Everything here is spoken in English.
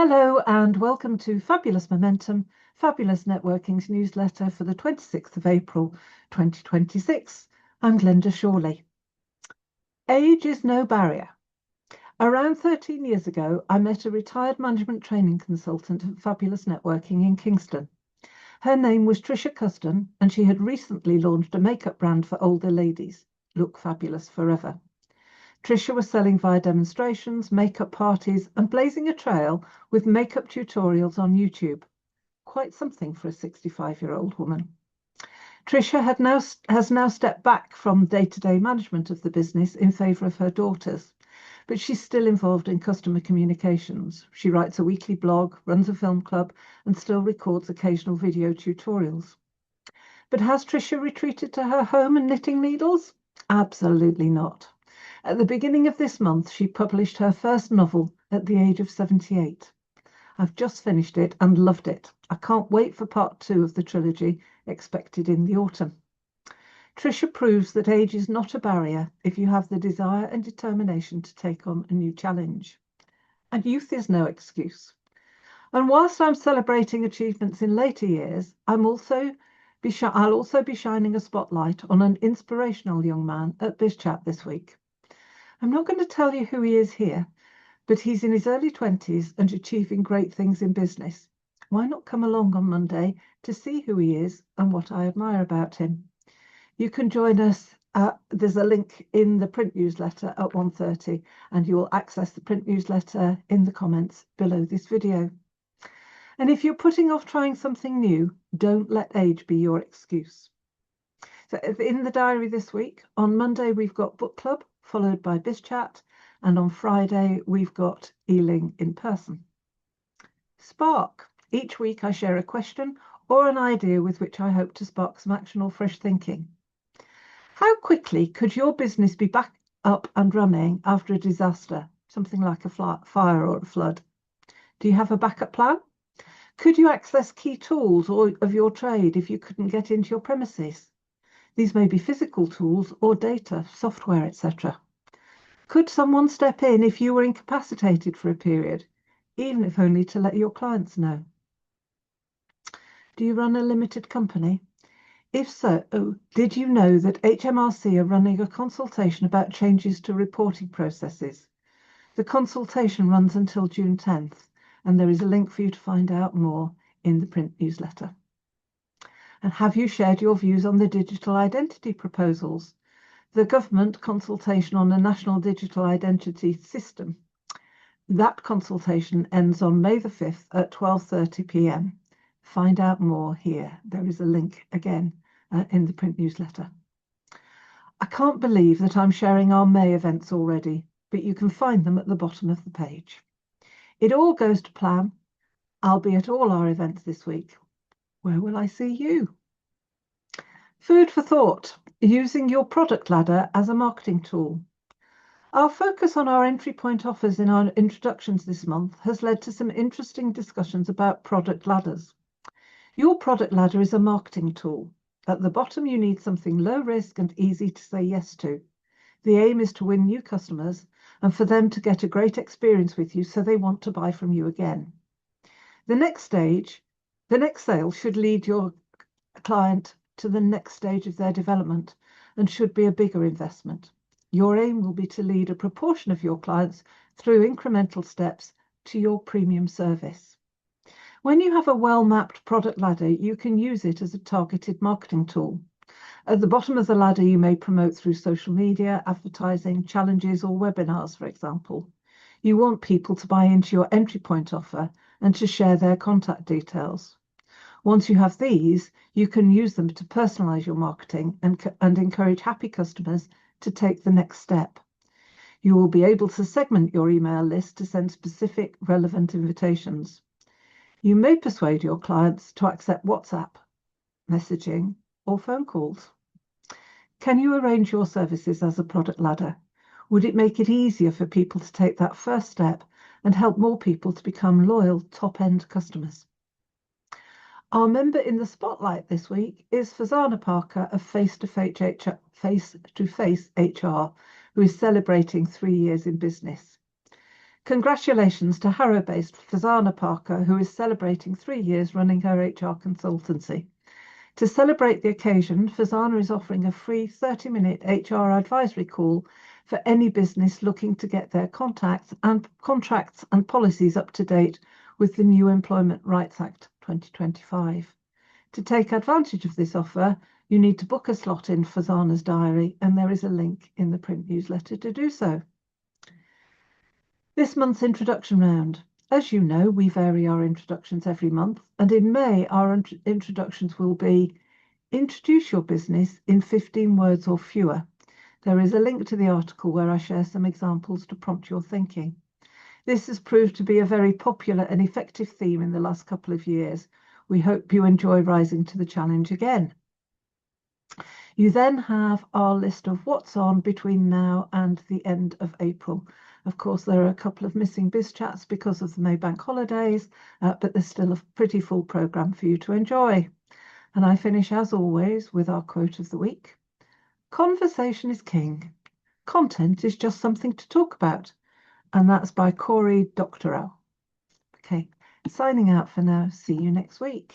Hello and welcome to Fabulous Momentum, Fabulous Networking's newsletter for the 26th of April 2026. I'm Glenda Shawley. Age is no barrier. Around 13 years ago, I met a retired management training consultant at Fabulous Networking in Kingston. Her name was Tricia Custon, and she had recently launched a makeup brand for older ladies, Look Fabulous Forever. Tricia was selling via demonstrations, makeup parties, and blazing a trail with makeup tutorials on YouTube. Quite something for a 65-year-old woman. Tricia has now stepped back from day-to-day management of the business in favour of her daughters, but she's still involved in customer communications. She writes a weekly blog, runs a film club, and still records occasional video tutorials. But has Tricia retreated to her home and knitting needles? Absolutely not. At the beginning of this month, she published her first novel at the age of 78. I've just finished it and loved it. I can't wait for part 2 of the trilogy, expected in the autumn. Tricia proves that age is not a barrier if you have the desire and determination to take on a new challenge. And youth is no excuse. And whilst I'm celebrating achievements in later years, I'll also be shining a spotlight on an inspirational young man at BizChat this week. I'm not going to tell you who he is here, but he's in his early 20s and achieving great things in business. Why not come along on Monday to see who he is and what I admire about him? You can join us. There's a link in the print newsletter at 1:30, and you will access the print newsletter in the comments below this video. And if you're putting off trying something new, don't let age be your excuse. So in the diary this week, on Monday, we've got book club, followed by BizChat, and on Friday, we've got Ealing in person. Spark. Each week I share a question or an idea with which I hope to spark some action or fresh thinking. How quickly could your business be back up and running after a disaster, something like a fire or a flood? Do you have a backup plan? Could you access key tools of your trade if you couldn't get into your premises? These may be physical tools or data, software, etc. Could someone step in if you were incapacitated for a period, even if only to let your clients know? Do you run a limited company? If so, did you know that HMRC are running a consultation about changes to reporting processes? The consultation runs until June 10th, and there is a link for you to find out more in the print newsletter. And have you shared your views on the digital identity proposals? The government consultation on a national digital identity system. That consultation ends on May the 5th at 12:30 p.m. Find out more here. There is a link again in the print newsletter. I can't believe that I'm sharing our May events already, but you can find them at the bottom of the page. It all goes to plan. I'll be at all our events this week. Where will I see you? Food for thought, using your product ladder as a marketing tool. Our focus on our entry point offers in our introductions this month has led to some interesting discussions about product ladders. Your product ladder is a marketing tool. At the bottom, you need something low risk and easy to say yes to. The aim is to win new customers and for them to get a great experience with you so they want to buy from you again. The next sale should lead your client to the next stage of their development and should be a bigger investment. Your aim will be to lead a proportion of your clients through incremental steps to your premium service. When you have a well-mapped product ladder, you can use it as a targeted marketing tool. At the bottom of the ladder, you may promote through social media, advertising, challenges, or webinars, for example. You want people to buy into your entry point offer and to share their contact details. Once you have these, you can use them to personalize your marketing and encourage happy customers to take the next step. You will be able to segment your email list to send specific, relevant invitations. You may persuade your clients to accept WhatsApp messaging or phone calls. Can you arrange your services as a product ladder? Would it make it easier for people to take that first step and help more people to become loyal top-end customers? Our member in the spotlight this week is Fazana Parker of Face to Face HR, who is celebrating 3 years in business. Congratulations to Harrow-based Fazana Parker, who is celebrating 3 years running her HR consultancy. To celebrate the occasion, Fazana is offering a free 30-minute HR advisory call for any business looking to get their contracts and policies up to date with the new Employment Rights Act 2025. To take advantage of this offer, you need to book a slot in Fazana's diary, and there is a link in the print newsletter to do so. This month's introduction round. As you know, we vary our introductions every month, and in May, our introductions will be introduce your business in 15 words or fewer. There is a link to the article where I share some examples to prompt your thinking. This has proved to be a very popular and effective theme in the last couple of years. We hope you enjoy rising to the challenge again. You then have our list of what's on between now and the end of April. Of course, there are a couple of missing biz chats because of the May bank holidays, but there's still a pretty full programme for you to enjoy. And I finish, as always, with our quote of the week. Conversation is king. Content is just something to talk about. And that's by Cory Doctorow. Okay, signing out for now. See you next week.